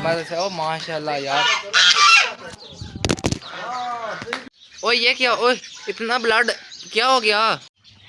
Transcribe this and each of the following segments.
मदद से। ओ माशाल्लाह यार, ओ ये क्या, ओ इतना ब्लड क्या हो गया।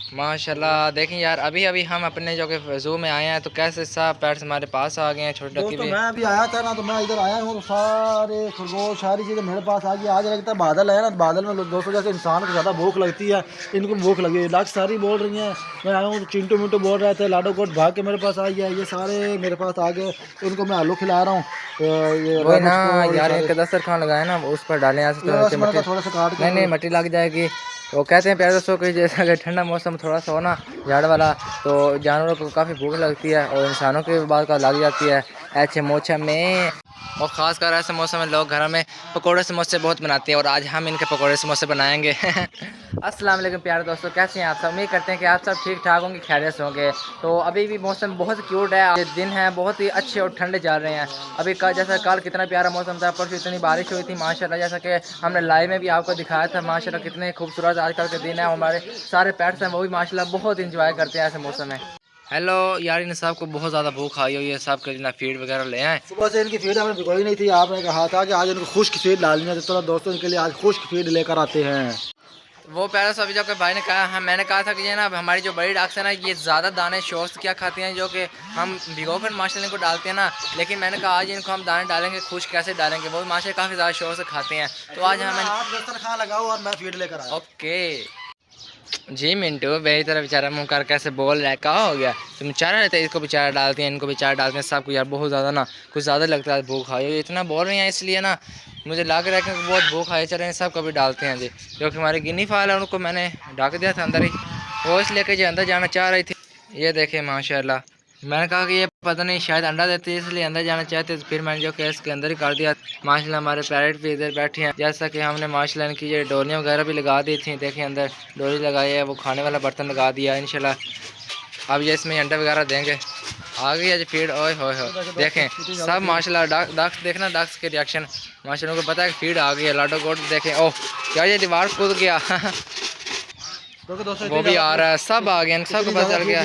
माशाल्लाह देखें यार, अभी अभी हम अपने जो कि ज़ू में आए हैं तो कैसे सब पेट्स हमारे पास आ गए हैं, छोटे छोटे दोस्तों भी। मैं अभी आया था ना, तो मैं इधर आया हूँ तो सारे खरगोश सारी चीज़ें मेरे पास आ गई। आज लगता है बादल है ना, बादल में दोस्तों जैसे इंसान को ज़्यादा भूख लगती है, इनको भूख लगी है। लाख सारी बोल रही हैं, मैं आया हूँ तो चिंटू मिंटू बोल रहे थे, लाडो कोट भाग के मेरे पास आ गया। ये सारे मेरे पास आ गए, तो इनको मैं आलू खिला रहा हूँ, ये वही ना रैबिट्स को और ये यार, सारे। इनके दस्तरखान लगाए ना उस पर डालें ऐसे, ये तो बस नीचे मैंने मट्टी, कहा थोड़ा सा काट के नहीं मट्टी लग जाएगी। तो कहते हैं प्यारे दोस्तों कि जैसा कि ठंडा मौसम थोड़ा सा हो ना, झाड़ वाला, तो जानवरों को काफ़ी भूख लगती है और इंसानों के बाद का लग जाती है ऐसे मौसम में। और ख़ास कर ऐसे मौसम में लोग घर में पकौड़े समोसे बहुत बनाते हैं, और आज हम इनके पकौड़े समोसे बनाएंगे। अस्सलाम वालेकुम प्यारे दोस्तों, कैसे हैं आप सब। उम्मीद करते हैं कि आप सब ठीक ठाक होंगे, खैरियत से होंगे। तो अभी भी मौसम बहुत क्यूट है, ये दिन है बहुत ही अच्छे और ठंडे चल रहे हैं। अभी कल जैसा कल कितना प्यारा मौसम था, परसों इतनी बारिश हुई थी माशाल्लाह, जैसा कि हमने लाइव में भी आपको दिखाया था माशाल्लाह कितने खूबसूरत आजकल के दिन है। हमारे सारे पेट्स हैं वो भी माशाल्लाह बहुत इंजॉय करते हैं ऐसे मौसम में। हेलो यार, इन साहब को बहुत ज़्यादा भूख आई हुई है, साहब के लिए फीड वगैरह ले आए। सुबह से इनकी फीड हमने भिगोई नहीं थी, आपने कहा था कि आज इनको खुश्क फीड डालनी है, तो दोस्तों इनके लिए आज खुश्क फीड लेकर आते हैं। वो पहले सभी जो कि भाई ने कहा, हम मैंने कहा था कि ये ना हमारी जो बड़ी डॉग्स है ना, ये ज़्यादा दाने शोर से क्या खाती हैं, जो कि हम भिगो कर माशाल्लाह इनको डालते हैं ना। लेकिन मैंने कहा आज इनको हम दाने डालेंगे, खुश कैसे डालेंगे, वो माशाल्लाह काफ़ी ज़्यादा शोर से खाते हैं। तो आज हमें आप दस्तरखान लगाओ और मैं फीड लेकर आया। ओके जी मिंटू, मेरी तरह बेचारा मुँह कर कैसे बोल रहा है, कहाँ हो गया तुम। चारा रहता है, इसको भी चारा डालते हैं, इनको भी चारा डालते हैं, सबको यार बहुत ज़्यादा ना कुछ ज़्यादा लगता है भूख आई है, इतना बोल रहे हैं इसलिए ना मुझे लग रहा है कि बहुत भूख आई। चले सब कभी डालते हैं जी, जो कि हमारी गिनी फाल है उनको मैंने ढक दिया था अंदर ही, वो इसलिए कि जो अंदर जाना चाह रही थी। ये देखे माशाल्लाह, मैंने कहा कि ये पता नहीं शायद अंडा देते हैं इसलिए अंदर जाना चाहते, तो फिर मैंने जो कि इसके अंदर ही कर दिया। माशाल्लाह हमारे पैरेट भी इधर बैठे हैं, जैसा कि हमने माशाल्लाह इनकी ये डोरियाँ वगैरह भी लगा दी थी। देखें अंदर डोरी लगाई है, वो खाने वाला बर्तन लगा दिया इंशाल्लाह। अब ये इसमें अंडा वगैरह देंगे। आ गई है जी फीड, ओए होए हो देखें सब माशाल्लाह। डक्स देखना, डक्स के रिएक्शन माशाल्लाह, उनको पता है कि फीड आ गई है। लाडो गोट देखें, ओह क्या ये दीवार कूद गया। वो भी आ रहा है, सब आ गया, इन सब को पता चल गया,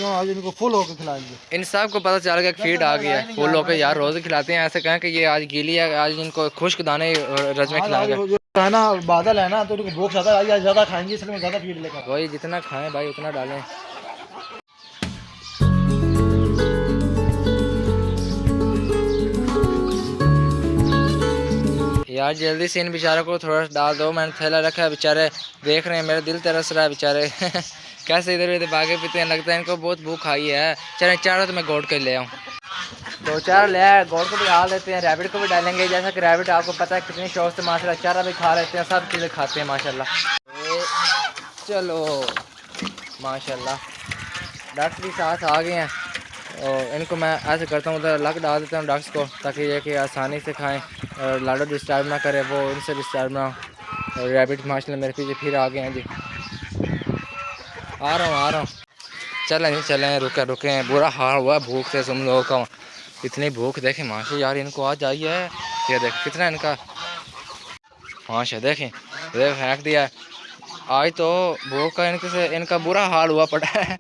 आज इनको फुल होकर खिलाएंगे। इन सब को पता चल गया कि फीड आ गई है। फुल होकर यार रोज़ खिलाते हैं, ऐसे कहें कि ये आज गीली है, आज इनको खुश्क दाने रज में खिलाएंगे। है ना बादल है ना, तो उनको भूख ज़्यादा आई, आज ज़्यादा खाएंगे इसलिए मैं ज़्यादा फीड लेकर। वही जितना खाएं भाई उतना डालें। यार जल्दी से इन बेचारों को थोड़ा डाल दो, मैंने थैला रखा है, बेचारे देख रहे हैं, मेरा दिल तरस रहा है बेचारे। कैसे इधर उधर भागे पीते हैं, लगता है इनको बहुत भूख आई है। चले चारों तो मैं गोड कर ले आऊँ, तो चार ले आए, गोड को भी डाल देते हैं, रैबिट को भी डालेंगे। जैसा कि रैबिट आपको पता है कितनी शौक से माशाल्लाह चारा भी खा लेते हैं, सब चीज़ें खाते हैं माशाल्लाह। चलो माशाल्लाह डक्स भी साथ आ गए हैं, और इनको मैं ऐसे करता हूँ उधर अलग डाल देता हूँ डक्स को, ताकि ये कि आसानी से खाएं और लाडो डिस्टर्ब ना करे, वो इनसे डिस्टर्ब ना हो। और रैबिट माशाल्लाह मेरे पीछे फिर आ गए हैं जी, आ रहा हूँ। चलें रुके बुरा हाल हुआ भूख से तुम लोगों का, इतनी भूख देखें माशा यार, इनको आज आई है। ये देख कितना इनका माशा, देखें देख फेंक दिया आज, तो भूख का इनके से इनका बुरा हाल हुआ पड़ा है।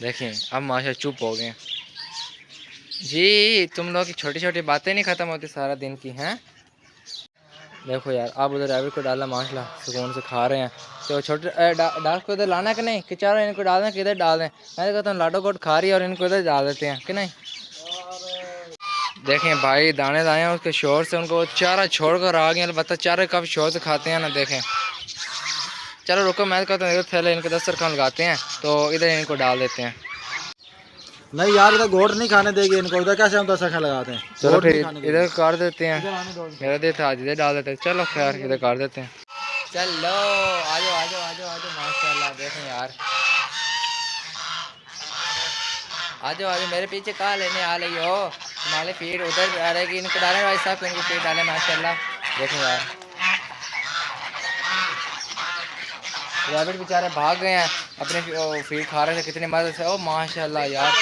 देखें अब माशा चुप हो गए जी, तुम लोग की छोटी छोटी बातें नहीं ख़त्म होती सारा दिन की हैं। देखो यार अब उधर रैबिट को डाला माशाल्लाह सुकून से खा रहे हैं। तो छोटे डाल को इधर लाना है कि नहीं, कि चारों इनको डाल दें, किधर डाल दें। मैं कहता हूँ लाडो गोट खा रही है और इनको इधर डाल देते हैं कि नहीं। देखें भाई दाने दाए हैं उसके शोर से, उनको चारा छोड़ कर आ गए, अलबत्ता चारे काफ़ी शोर से खाते हैं ना। देखें चलो रुको, मैं कहता हूँ इधर थैले इनके दस्तरखान लगाते हैं, तो इधर इनको डाल देते हैं। नहीं यार इधर गोट नहीं खाने देंगे इनको, इधर कैसे हम दस्तरखान लगाते हैं। चलो फिर इधर कर देते हैं, मेरा देता आज इधर डाल देते हैं। चलो खैर इधर कर देते हैं। चलो आ जाओ माशाल्लाह। देखें यार आ जाओ मेरे पीछे कहाँ लेने आ रही हो, तुम्हारे फीड उधर आ रहेगी, इनको डालें भाई साहब, इनको फीड डालें माशाल्लाह। देखें यार रैबिट बेचारे भाग गए हैं, अपने फीड खा रहे थे कितनी मदद से। ओ माशाल्लाह यार,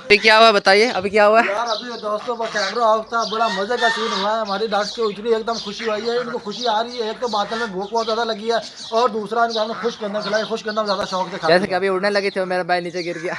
अभी क्या हुआ बताइए, अभी क्या हुआ। यार अभी दोस्तों वो कैमरा ऑफ था, बड़ा मजे का सीन हुआ है। हमारी डॉग्स को इतनी एकदम खुशी हुई है, इनको खुशी आ रही है। एक तो बादल में भूख बहुत ज़्यादा लगी है और दूसरा इनको हमने खुश करना खिलाया, खुश करना ज़्यादा शौक से खाते जैसे कि अभी उड़ने लगी थी और मेरा बैल नीचे गिर गया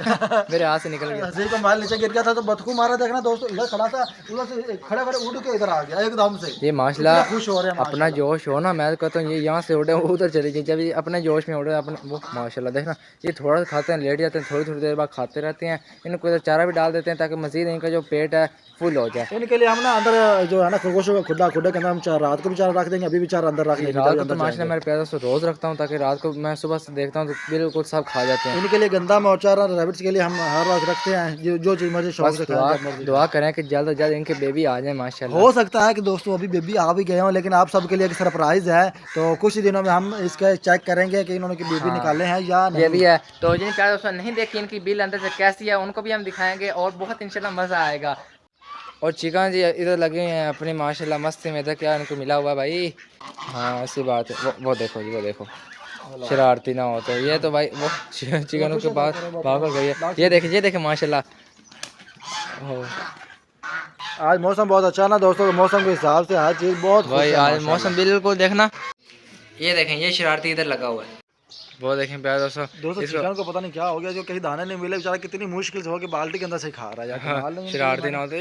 मेरे हाथ से निकल गया। हंसी को माल नीचे गिर गया था तो बतखू मारा, देखना दोस्तों इधर खड़ा था, उधर से खड़े खड़े उड़ के इधर आ गया एकदम से। ये माशाल्लाह खुश हो रहे हैं अपना जोश हो ना, मैं तो कहता हूँ ये यहाँ से उड़े वो उधर चले गए, जब ये अपने जोश में उड़े अपने वो माशाल्लाह देखना। ये थोड़ा सा खाते हैं, लेट जाते हैं, थोड़ी थोड़ी देर बाद खाते रहते हैं। इनको इधर चारा भी डाल देते हैं ताकि मज़ीद इनका जो पेट है फुल हो जाए। इनके लिए हम ना अंदर जो है ना खरगोशों का खुदा खुदा के अंदर हम रात को भी चारा रख देंगे, अभी भी चारा अंदर रख देंगे। रात को तो माशाल्लाह मेरे प्यारों से रोज़ रखता हूँ ताकि रात को मैं सुबह से देखता हूँ तो बिल्कुल सब खा जाते हैं। इनके लिए गंदा में और चारा रैबिट्स के लिए हम हर वक्त रखते हैं, जो चीज़ मर्जी शौक से खाएं। दुआ करें कि जल्द से जल्द इनके बेबी आ जाए माशाल्लाह। हो सकता है कि दोस्तों अभी बेबी आ भी गए हों, लेकिन आप सबके लिए एक सरप्राइज है। तो कुछ ही दिनों में हम इसका चेक करेंगे कि इन्होंने बेबी निकाले हैं या नहीं। ये भी है। तो जिन प्यारे दोस्तों नहीं देखी इनकी बिल अंदर से कैसी है उनको भी हम दिखाएंगे और बहुत इंशाल्लाह मज़ा आएगा। और चिकन जी इधर लगे हैं अपनी माशाल्लाह मस्ती में। इधर क्या इनको मिला हुआ है भाई? हाँ ऐसी बात है। वो देखो जी, वो देखो शरारती ना हो तो ये तो भाई वो चिकनों के पास भाग गई है। ये देखे माशाल्लाह। आज मौसम बहुत अच्छा ना दोस्तों, मौसम के हिसाब से हर चीज़ बहुत भाई आज मौसम बिल्कुल देखना। ये देखें ये शरारती इधर लगा हुआ है, वो देखें प्यारे दोस्तों। चिकन को पता नहीं क्या हो गया, जो कहीं दाने नहीं मिले बेचारा कितनी मुश्किल से होकर बाल्टी के अंदर से खा रहा है। हाँ, शरारती ना होते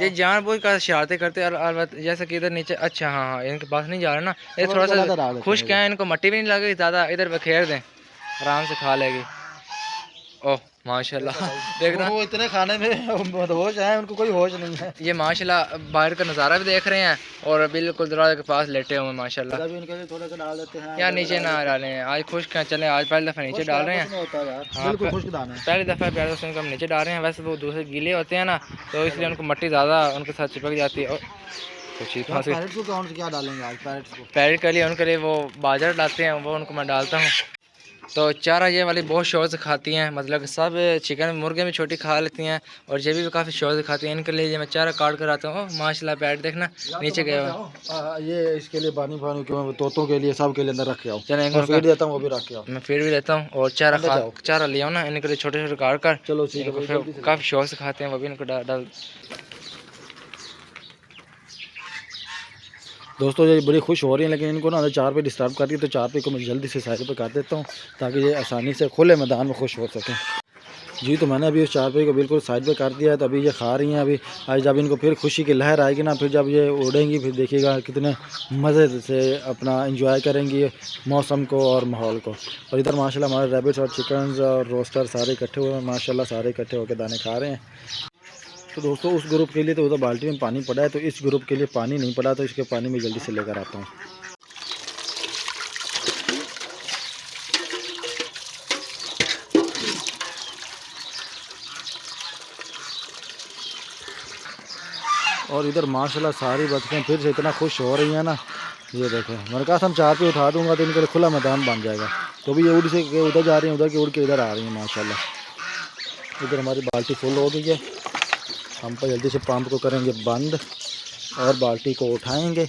ये जानबूझ कर शरारतें करते हैं। जैसे कि इधर नीचे अच्छा हाँ इनके पास नहीं जा रहा ना, ये थोड़ा सा खुश क्या है, इनको मट्टी भी नहीं लगेगी ज़्यादा, इधर बखेर दें आराम से खा लेगी। ओह माशाल्लाह देखना वो इतने खाने में होश है, उनको कोई होश नहीं है। ये माशाल्लाह बाहर का नज़ारा भी देख रहे हैं और बिल्कुल दरवाजे के पास लेटे हुए माशाल्लाह। इनके लिए थोड़ा सा डाल देते हैं यार नीचे ना डालें आज खुश क्या चले, आज पहली दफ़ा नीचे डाल रहे हैं। हाँ पहली दफ़ा प्यारे दोस्तों इनको हम नीचे डाल रहे हैं। वैसे वो दूसरे गीले होते हैं ना तो इसलिए उनको मट्टी ज़्यादा उनके साथ चिपक जाती है। और पैरेट के लिए उनके लिए वो बाजरा डालते हैं, वो उनको मैं डालता हूँ। तो चारा ये वाली बहुत शौक से खाती हैं, मतलब सब चिकन मुर्गे में छोटी खा लेती हैं और ये भी काफ़ी शौक से खाती हैं। इनके लिए मैं चारा काट कर आता हूँ माशाल्लाह। पैट देखना नीचे गए हुआ। ये इसके लिए पानी क्यों तोतों के लिए सब के लिए अंदर रख के आओ। चलो फीड देता हूँ, वो भी रख के आओ। मैं फीड भी देता हूँ और चारा ले आओ ना इनके लिए छोटे छोटे काट कर। चलो काफ़ी शौक से खाते हैं, वो भी इनको डाल। दोस्तों ये बड़ी खुश हो रही हैं, लेकिन इनको ना चार पे डिस्टर्ब कर रही है, तो चार पे को मैं जल्दी से साइड पे कर देता हूँ ताकि ये आसानी से खुले मैदान में खुश हो सकें। जी तो मैंने अभी उस चार पे को बिल्कुल साइड पे कर दिया है, तो अभी ये खा रही हैं। अभी आज जब इनको फिर खुशी की लहर आएगी ना, फिर जब ये उड़ेंगी फिर देखिएगा कितने मज़े से अपना इंजॉय करेंगी मौसम को और माहौल को। और इधर माशाल्लाह हमारे रैबिट्स और चिकन और रोस्टर सारे इकट्ठे हुए हैं माशाल्लाह, सारे इकट्ठे होकर दाने खा रहे हैं। तो दोस्तों उस ग्रुप के लिए तो उधर बाल्टी में पानी पड़ा है, तो इस ग्रुप के लिए पानी नहीं पड़ा, तो इसके पानी में जल्दी से लेकर आता हूँ। और इधर माशाल्लाह सारी बतखें फिर से इतना खुश हो रही हैं ना, ये देखो मैंने कहा था हम चार पे उठा दूंगा तो इनके लिए खुला मैदान बन जाएगा। तो भी ये उड़ से उधर जा रही हैं, उधर के उड़ के इधर आ रही हैं माशाल्लाह। इधर हमारी बाल्टी फुल हो गई है, हम पर जल्दी से पंप को करेंगे बंद और बाल्टी को उठाएंगे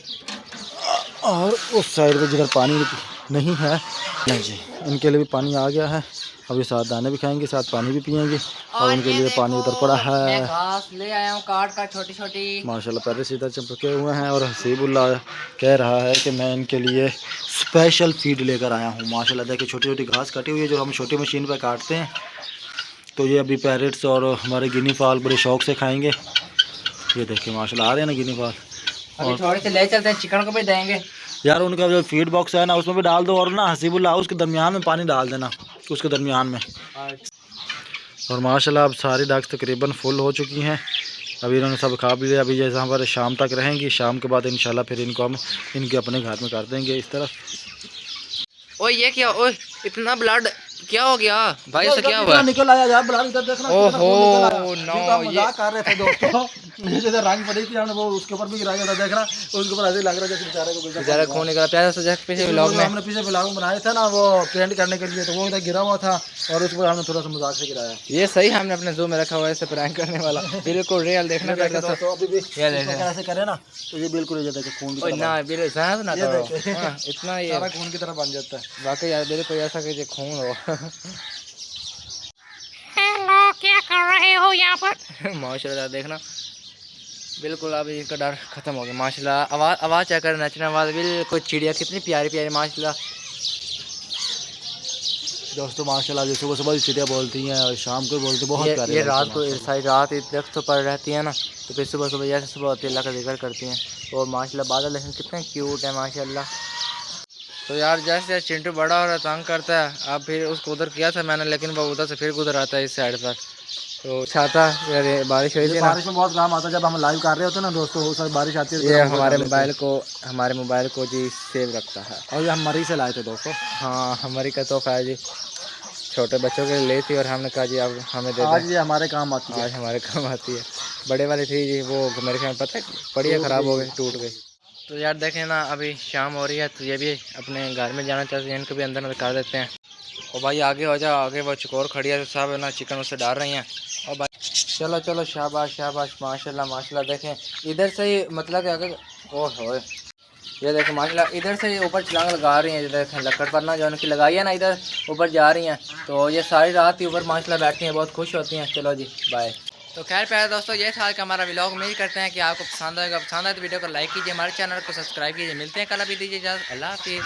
और उस साइड पे जिधर पानी नहीं है नहीं जी इनके लिए भी पानी आ गया है। अभी साथ दाने भी खाएंगे, साथ पानी भी पियेंगे और उनके लिए पानी उधर पड़ा है। घास ले आया हूँ काट का छोटी छोटी माशाल्लाह पैर सीधा चमके हुए हैं। और हसीबुल्लाह कह रहा है कि मैं इनके लिए स्पेशल फीड लेकर आया हूँ। माशाल्लाह देखिए छोटी छोटी घास कटी हुई है जो हम छोटी मशीन पर काटते हैं। तो ये अभी पैरेट्स और हमारे गिनी फाल बड़े शौक से खाएंगे। ये देखिए माशाल्लाह आ रहे हैं ना गिनी फाल। और थोड़े से ले चलते हैं, चिकन को भी देंगे यार। उनका जो फीड बॉक्स है ना उसमें भी डाल दो और ना हसीबुल्लाह उसके दरमियान में पानी डाल देना, उसके दरमियान में। और माशाल्लाह अब सारी डक्स तकरीबन फुल हो चुकी हैं। अभी इन्होंने सब खा भी लिया। अभी जैसे हमारे शाम तक रहेंगी, शाम के बाद इंशाल्लाह फिर इनको हम इनके अपने घर में कर देंगे इस तरफ। ओए ये क्या, ओए इतना ब्लड क्या हो गया भाई, इससे क्या हुआ? निकल आया यार ब्लड, इधर देखना। ओहो नो ये कर रहे थे दोस्तों जैसे रंग पड़ी थी हमने वो उसके ऊपर भी गिराया था, देखना उसके ऊपर ऐसे लग रहा है जैसे बेचारे को बेचारा खून निकला। प्यारा सा पीछे व्लॉग में हमने पीछे व्लॉग बनाया था ना वो पेंट करने के लिए, तो वो इधर गिरा हुआ था और उस पर हमने थोड़ा सा मजाक से गिराया। ये सही हमने अपने ज़ू में रखा हुआ है ऐसे प्रैंक करने वाला, बिल्कुल रियल देखना पड़ेगा। तो अभी भी ऐसे करे ना तो ये बिल्कुल ये देखो खून की तरह ना बिल्कुल सांस ना करो इतना ये सारा खून की तरह बन जाता है। वाकई यार बिल्कुल ऐसा कि खून हो। हेलो क्या कर रहे हो यहाँ पर? माशाल्लाह देखना बिल्कुल अब इनका डर ख़त्म हो गया माशाल्लाह। आवाज़ चेक कर, नेचुरल आवाज़ बिल्कुल, चिड़िया कितनी प्यारी प्यारी माशाल्लाह। दोस्तों माशाल्लाह जो सुबह सुबह चिड़िया बोलती हैं और शाम को बोलती हैं, बहुत प्यारे ये लगते रात हैं को माशाल्लाह। सारी रात दरख्तों पर रहती है ना, तो फिर सुबह सुबह जैसे सुबह होती है अल्लाह का जिक्र करती हैं। और माशाल्लाह बादल लेकिन कितने क्यूट है माशाल्लाह। तो यार जैसे जैसे चिंटू बड़ा हो रहा है तंग करता है, अब फिर उसको उधर किया था मैंने, लेकिन वो उधर से फिर उधर आता है इस साइड पर। तो छाता यार बारिश हुई ये थी ना, बारिश में बहुत काम आता है, जब हम लाइव कर रहे होते हैं ना दोस्तों, वो सारी बारिश आती है तो फिर ये हम ऊपर कर लेते हैं। हमारे मोबाइल को जी सेव रखता है। और ये हम मरी से लाए थे दोस्तों। हाँ हमारी का तोहफा है जी, छोटे बच्चों के लिए ली थी और हमने कहा जी अब हमें दे दें, आज ये हमारे काम आती है। आज हमारे काम आती है। बड़े वाली थी जी, वो मेरे ख्याल में पता है पड़ी है, टूट ख़राब हो गई गई, टूट गई। तो यार देखें ना, अभी शाम हो रही है तो ये भी अपने घर में जाना चाहते हैं, इनको भी अंदर कर देते हैं। और भाई आगे हो जाओ, आगे वो चकोर खड़ी है तो सब है ना चिकन उससे डाल रही हैं। और भाई चलो चलो, शाबाश शाबाश, माशाल्लाह माशाल्लाह। देखें इधर से ही मतलब कि अगर ओह हो, ये देखें माशाल्लाह इधर से ऊपर छलांग लगा रही हैं। देखें लकड़ पर ना जो उनकी लगाई है ना, इधर ऊपर जा रही हैं। तो ये सारी रात ही ऊपर माशाल्लाह बैठती हैं, बहुत खुश होती हैं। चलो जी बाय। तो खैर प्यारे दोस्तों, ये था कि हमारा व्लॉग। उम्मीद करते हैं कि आपको पसंद आएगा। पसंद आए तो वीडियो को लाइक कीजिए, हमारे चैनल को सब्सक्राइब कीजिए। मिलते हैं कल, अभी दीजिए इजाज़त, अल्लाह हाफिज़।